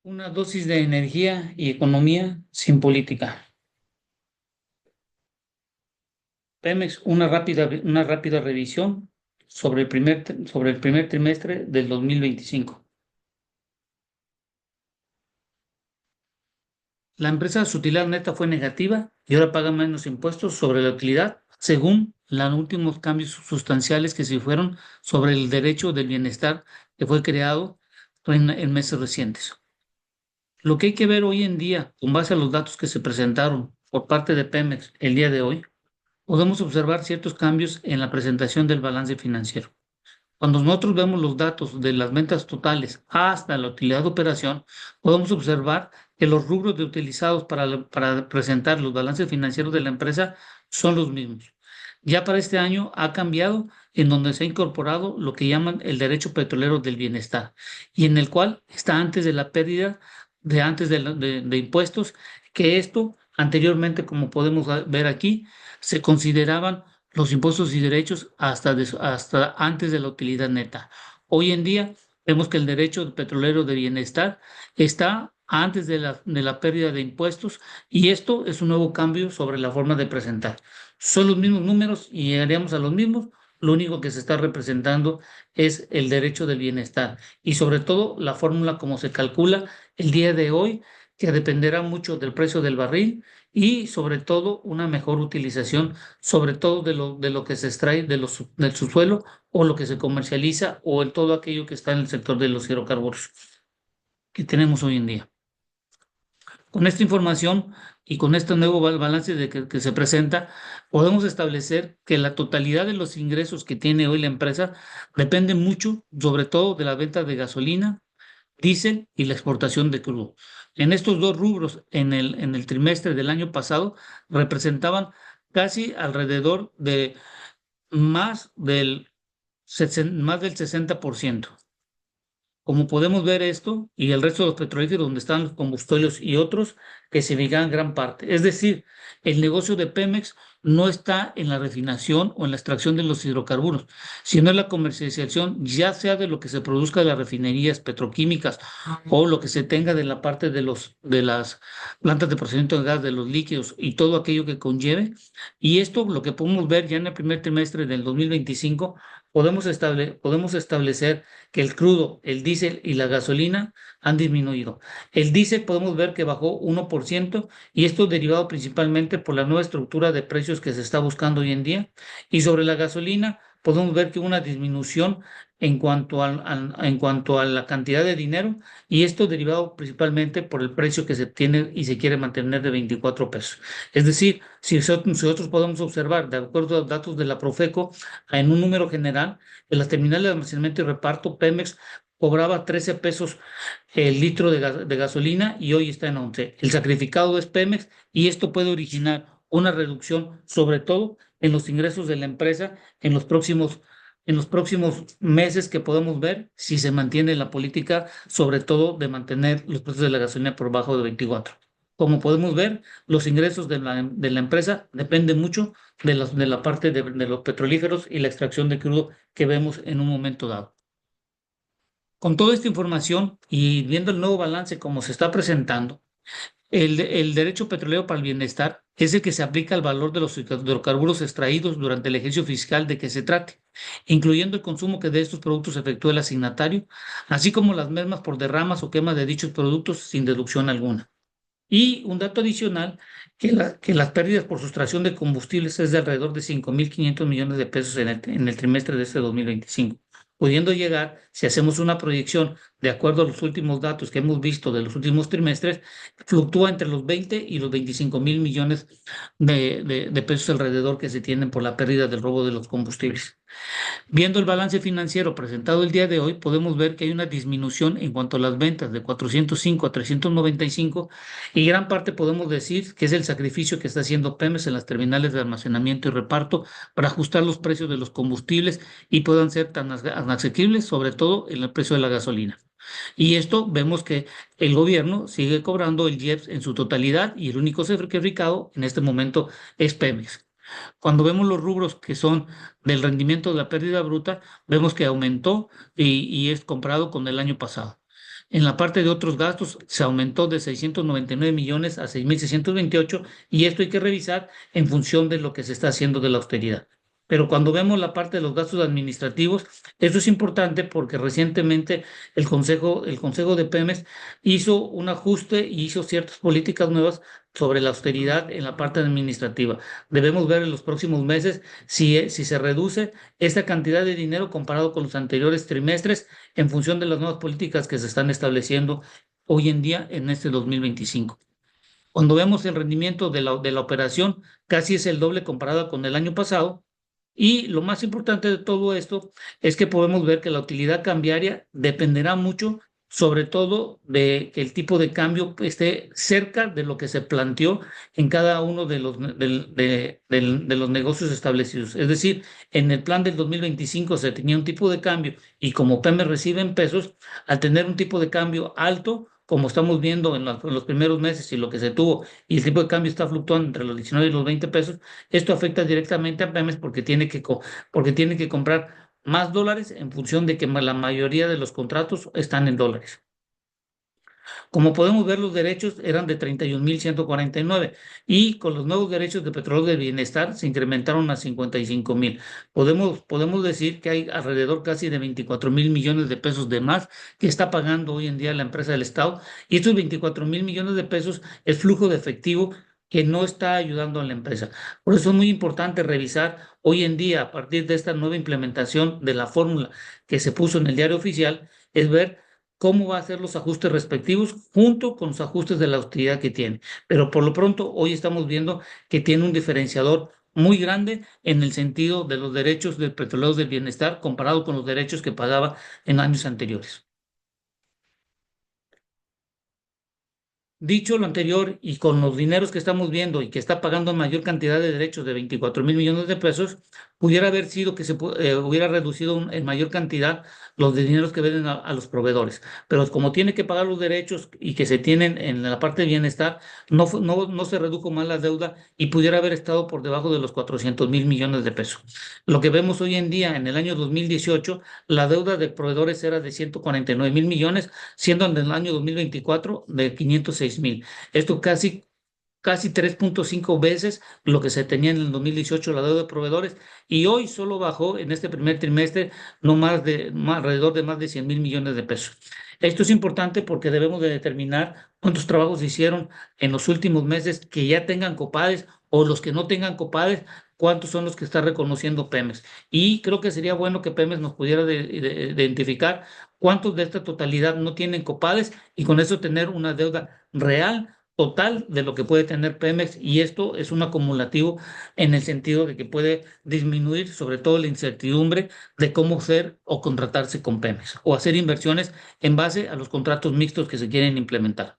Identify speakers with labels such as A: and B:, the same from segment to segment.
A: Una dosis de energía y economía sin política. Pemex, una rápida revisión sobre el primer trimestre del 2025. La empresa, su utilidad neta fue negativa y ahora paga menos impuestos sobre la utilidad, según los últimos cambios sustanciales que se fueron sobre el derecho del bienestar que fue creado en meses recientes. Lo que hay que ver hoy en día, con base a los datos que se presentaron por parte de Pemex el día de hoy, podemos observar ciertos cambios en la presentación del balance financiero. Cuando nosotros vemos los datos de las ventas totales hasta la utilidad de operación, podemos observar que los rubros utilizados para presentar los balances financieros de la empresa son los mismos. Ya para este año ha cambiado en donde se ha incorporado lo que llaman el derecho petrolero del bienestar y en el cual está antes de la pérdida de antes de impuestos, que esto anteriormente, como podemos ver aquí, se consideraban los impuestos y derechos hasta antes de la utilidad neta. Hoy en día vemos que el derecho petrolero de bienestar está antes de la pérdida de impuestos y esto es un nuevo cambio sobre la forma de presentar. Son los mismos números y llegaríamos a los mismos. Lo único que se está representando es el derecho del bienestar y sobre todo la fórmula como se calcula el día de hoy, que dependerá mucho del precio del barril y sobre todo una mejor utilización sobre todo de lo que se extrae del subsuelo o lo que se comercializa o en todo aquello que está en el sector de los hidrocarburos que tenemos hoy en día. Con esta información y con este nuevo balance que se presenta, podemos establecer que la totalidad de los ingresos que tiene hoy la empresa depende mucho, sobre todo de la venta de gasolina, diésel y la exportación de crudo. En estos dos rubros, en el trimestre del año pasado, representaban casi alrededor de más del 60%. Como podemos ver esto y el resto de los petrolíferos donde están los combustibles y otros que se dedican gran parte. Es decir, el negocio de Pemex no está en la refinación o en la extracción de los hidrocarburos, sino en la comercialización, ya sea de lo que se produzca de las refinerías petroquímicas o lo que se tenga de la parte de las plantas de procesamiento de gas, de los líquidos y todo aquello que conlleve. Y esto, lo que podemos ver ya en el primer trimestre del 2025, podemos establecer que el crudo, el diésel y la gasolina han disminuido. El diésel podemos ver que bajó 1% y esto derivado principalmente por la nueva estructura de precios que se está buscando hoy en día. Y sobre la gasolina podemos ver que hubo una disminución en cuanto a la cantidad de dinero y esto derivado principalmente por el precio que se tiene y se quiere mantener de 24 pesos. Es decir, si nosotros podemos observar, de acuerdo a los datos de la Profeco, en un número general, en las terminales de almacenamiento y reparto, Pemex cobraba 13 pesos el litro de gasolina y hoy está en 11. El sacrificado es Pemex y esto puede originar una reducción, sobre todo en los ingresos de la empresa en los próximos meses que podemos ver si se mantiene la política, sobre todo de mantener los precios de la gasolina por debajo de 24. Como podemos ver, los ingresos de la empresa dependen mucho de la parte de los petrolíferos y la extracción de crudo que vemos en un momento dado. Con toda esta información y viendo el nuevo balance como se está presentando, el derecho petrolero para el bienestar es el que se aplica al valor de los hidrocarburos extraídos durante el ejercicio fiscal de que se trate, incluyendo el consumo que de estos productos efectúe el asignatario, así como las mermas por derramas o quemas de dichos productos sin deducción alguna. Y un dato adicional, que las pérdidas por sustracción de combustibles es de alrededor de 5.500 millones de pesos en el trimestre de este 2025, pudiendo llegar, si hacemos una proyección de acuerdo a los últimos datos que hemos visto de los últimos trimestres, fluctúa entre los 20 y los 25.000 millones de pesos alrededor que se tienen por la pérdida del robo de los combustibles. Viendo el balance financiero presentado el día de hoy, podemos ver que hay una disminución en cuanto a las ventas de 405 a 395 y gran parte podemos decir que es el sacrificio que está haciendo Pemex en las terminales de almacenamiento y reparto para ajustar los precios de los combustibles y puedan ser tan asequibles, sobre todo en el precio de la gasolina. Y esto vemos que el gobierno sigue cobrando el IEPS en su totalidad y el único certificado en este momento es Pemex. Cuando vemos los rubros que son del rendimiento de la pérdida bruta, vemos que aumentó y es comparado con el año pasado. En la parte de otros gastos se aumentó de 699 millones a 6.628 y esto hay que revisar en función de lo que se está haciendo de la austeridad. Pero cuando vemos la parte de los gastos administrativos, eso es importante porque recientemente el Consejo de Pemex hizo un ajuste y hizo ciertas políticas nuevas sobre la austeridad en la parte administrativa. Debemos ver en los próximos meses si se reduce esta cantidad de dinero comparado con los anteriores trimestres en función de las nuevas políticas que se están estableciendo hoy en día en este 2025. Cuando vemos el rendimiento de la operación, casi es el doble comparado con el año pasado. Y lo más importante de todo esto es que podemos ver que la utilidad cambiaria dependerá mucho, sobre todo de que el tipo de cambio esté cerca de lo que se planteó en cada uno de los negocios establecidos. Es decir, en el plan del 2025 se tenía un tipo de cambio y como Pemex recibe en pesos, al tener un tipo de cambio alto, como estamos viendo en los primeros meses y lo que se tuvo, y el tipo de cambio está fluctuando entre los 19 y los 20 pesos, esto afecta directamente a Pemex porque tiene que comprar más dólares en función de que la mayoría de los contratos están en dólares. Como podemos ver, los derechos eran de 31.149 y con los nuevos derechos de petróleo del bienestar se incrementaron a 55.000. Podemos decir que hay alrededor casi de 24.000 millones de pesos de más que está pagando hoy en día la empresa del Estado y estos 24.000 millones de pesos es flujo de efectivo que no está ayudando a la empresa. Por eso es muy importante revisar hoy en día, a partir de esta nueva implementación de la fórmula que se puso en el diario oficial, es ver cómo va a hacer los ajustes respectivos junto con los ajustes de la austeridad que tiene. Pero por lo pronto, hoy estamos viendo que tiene un diferenciador muy grande en el sentido de los derechos del petrolero del bienestar comparado con los derechos que pagaba en años anteriores. Dicho lo anterior y con los dineros que estamos viendo y que está pagando mayor cantidad de derechos de 24.000 millones de pesos, pudiera haber sido que hubiera reducido en mayor cantidad los dineros que venden a los proveedores. Pero como tiene que pagar los derechos y que se tienen en la parte de bienestar, no se redujo más la deuda y pudiera haber estado por debajo de los 400.000 millones de pesos. Lo que vemos hoy en día, en el año 2018, la deuda de proveedores era de 149.000 millones, siendo en el año 2024 de 506.000. Esto casi 3.5 veces lo que se tenía en el 2018 la deuda de proveedores y hoy solo bajó en este primer trimestre alrededor de más de 100.000 millones de pesos. Esto es importante porque debemos de determinar cuántos trabajos se hicieron en los últimos meses que ya tengan copades o los que no tengan copades, cuántos son los que está reconociendo Pemex. Y creo que sería bueno que Pemex nos pudiera identificar cuántos de esta totalidad no tienen copades y con eso tener una deuda real total de lo que puede tener Pemex y esto es un acumulativo en el sentido de que puede disminuir sobre todo la incertidumbre de cómo ser o contratarse con Pemex o hacer inversiones en base a los contratos mixtos que se quieren implementar.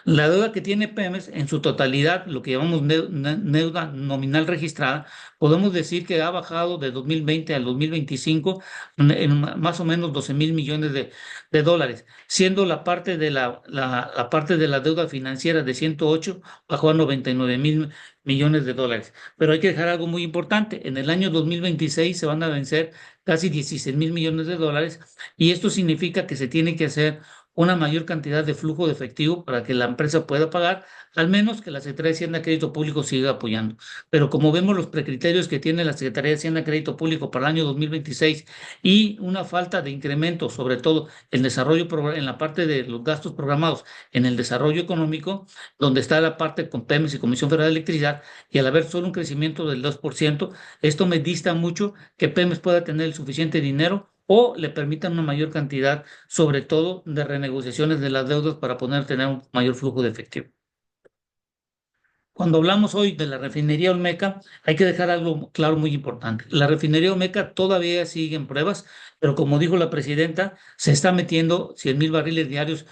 A: La deuda que tiene Pemex en su totalidad, lo que llamamos deuda nominal registrada, podemos decir que ha bajado de 2020 al 2025 en más o menos 12.000 millones de dólares, siendo la parte de la deuda financiera de 108 bajó a 99.000 millones de dólares. Pero hay que dejar algo muy importante. En el año 2026 se van a vencer casi 16.000 millones de dólares y esto significa que se tiene que hacer una mayor cantidad de flujo de efectivo para que la empresa pueda pagar, al menos que la Secretaría de Hacienda y Crédito Público siga apoyando. Pero como vemos los precriterios que tiene la Secretaría de Hacienda y Crédito Público para el año 2026 y una falta de incremento, sobre todo en la parte de los gastos programados en el desarrollo económico, donde está la parte con Pemex y Comisión Federal de Electricidad, y al haber solo un crecimiento del 2%, esto me dista mucho que Pemex pueda tener el suficiente dinero o le permitan una mayor cantidad, sobre todo de renegociaciones de las deudas para poder tener un mayor flujo de efectivo. Cuando hablamos hoy de la refinería Olmeca, hay que dejar algo claro muy importante. La refinería Olmeca todavía sigue en pruebas, pero como dijo la presidenta, se está metiendo 100.000 barriles diarios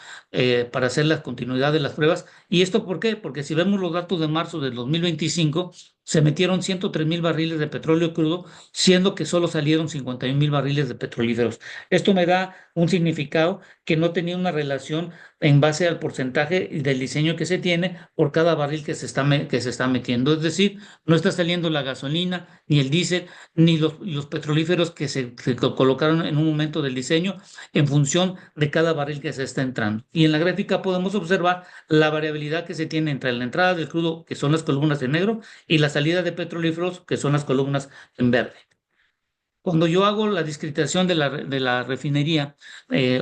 A: para hacer la continuidad de las pruebas. ¿Y esto por qué? Porque si vemos los datos de marzo del 2025, se metieron 103.000 barriles de petróleo crudo, siendo que solo salieron 51.000 barriles de petrolíferos. Esto me da un significado que no tenía una relación en base al porcentaje del diseño que se tiene por cada barril que se está metiendo. Es decir, no está saliendo la gasolina, ni el diésel, ni los petrolíferos que colocaron en un momento del diseño en función de cada barril que se está entrando. Y en la gráfica podemos observar la variabilidad que se tiene entre la entrada del crudo, que son las columnas en negro, y la salida de petrolíferos, que son las columnas en verde. Cuando yo hago la discriminación de la refinería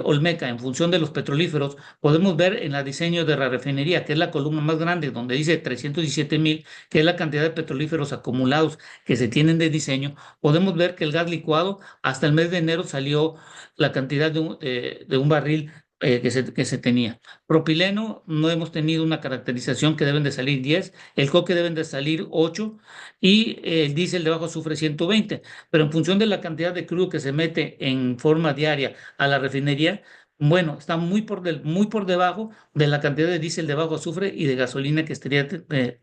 A: Olmeca en función de los petrolíferos, podemos ver en el diseño de la refinería, que es la columna más grande, donde dice 317,000, que es la cantidad de petrolíferos acumulados que se tienen de diseño, podemos ver que el gas licuado hasta el mes de enero salió la cantidad de un barril que se tenía. Propileno, no hemos tenido una caracterización, que deben de salir 10, el coque deben de salir 8 y el diésel de bajo azufre 120, pero en función de la cantidad de crudo que se mete en forma diaria a la refinería, bueno, está muy por debajo de la cantidad de diésel de bajo azufre y de gasolina que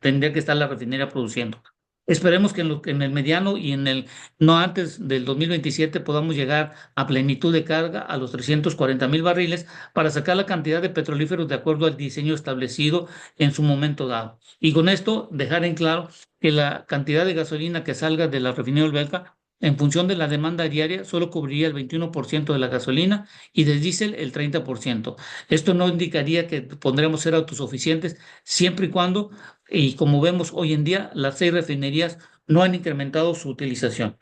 A: tendría que estar la refinería produciendo. Esperemos que en el mediano y no antes del 2027 podamos llegar a plenitud de carga a los 340,000 barriles para sacar la cantidad de petrolíferos de acuerdo al diseño establecido en su momento dado. Y con esto dejar en claro que la cantidad de gasolina que salga de la refinería Olmeca, en función de la demanda diaria, solo cubriría el 21% de la gasolina y del diésel el 30%. Esto no indicaría que podremos ser autosuficientes siempre y cuando, y como vemos hoy en día, las 6 refinerías no han incrementado su utilización.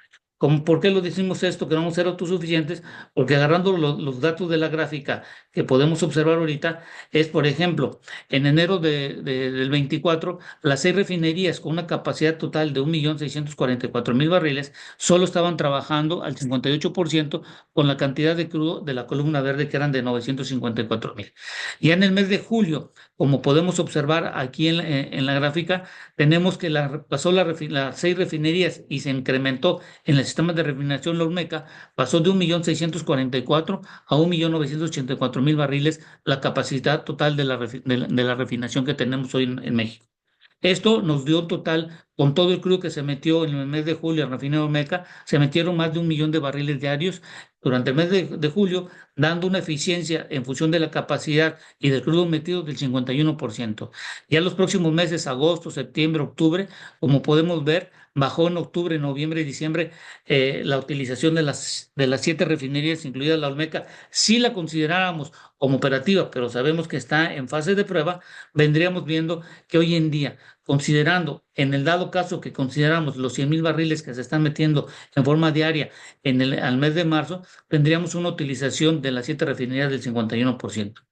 A: ¿Por qué lo decimos esto, que no vamos a ser autosuficientes? Porque agarrando los datos de la gráfica que podemos observar ahorita, es, por ejemplo, en enero del 24, las 6 refinerías con una capacidad total de 1,644,000 barriles solo estaban trabajando al 58% con la cantidad de crudo de la columna verde, que eran de 954,000. Ya en el mes de julio, como podemos observar aquí en la gráfica, tenemos que pasó las 6 refinerías y se incrementó en el sistema de refinación La Olmeca, pasó de 1,644,000 a 1,984,000 barriles la capacidad total de la refinación que tenemos hoy en México. Esto nos dio un total, con todo el crudo que se metió en el mes de julio en Refinería Olmeca, se metieron más de 1 millón de barriles diarios durante el mes de julio, dando una eficiencia en función de la capacidad y del crudo metido del 51%. Ya los próximos meses, agosto, septiembre, octubre, como podemos ver, bajó en octubre, noviembre y diciembre la utilización de las 7 refinerías, incluida la Olmeca. Si la consideráramos como operativa, pero sabemos que está en fase de prueba, vendríamos viendo que hoy en día, considerando, en el dado caso que consideramos los 100,000 barriles que se están metiendo en forma diaria al mes de marzo, tendríamos una utilización de las 7 refinerías del 51%.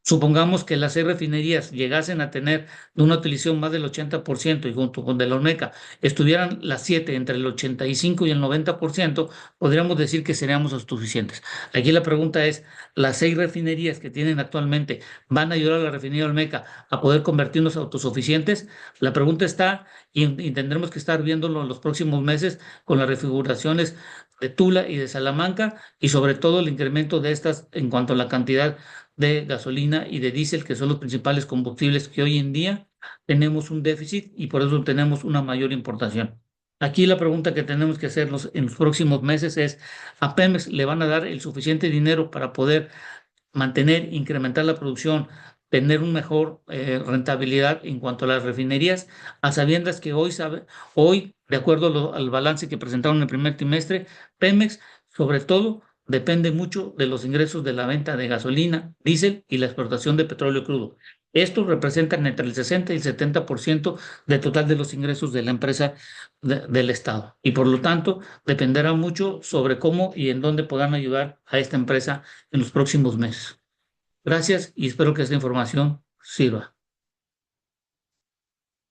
A: Supongamos que las 6 refinerías llegasen a tener una utilización más del 80% y junto con de la Olmeca estuvieran las 7 entre el 85 y el 90%, podríamos decir que seríamos autosuficientes. Aquí la pregunta es, ¿las 6 refinerías que tienen actualmente van a ayudar a la refinería Olmeca a poder convertirnos autosuficientes? La pregunta está, y tendremos que estar viéndolo en los próximos meses con las refiguraciones de Tula y de Salamanca, y sobre todo el incremento de estas en cuanto a la cantidad de gasolina y de diésel, que son los principales combustibles que hoy en día tenemos un déficit y por eso tenemos una mayor importación. Aquí la pregunta que tenemos que hacernos en los próximos meses es, ¿a Pemex le van a dar el suficiente dinero para poder mantener, incrementar la producción, tener una mejor rentabilidad en cuanto a las refinerías, a sabiendas que hoy, de acuerdo al balance que presentaron en el primer trimestre, Pemex, sobre todo, depende mucho de los ingresos de la venta de gasolina, diésel y la exportación de petróleo crudo? Estos representan entre el 60 y el 70% del total de los ingresos de la empresa del Estado. Y por lo tanto, dependerá mucho sobre cómo y en dónde puedan ayudar a esta empresa en los próximos meses. Gracias y espero que esta información sirva.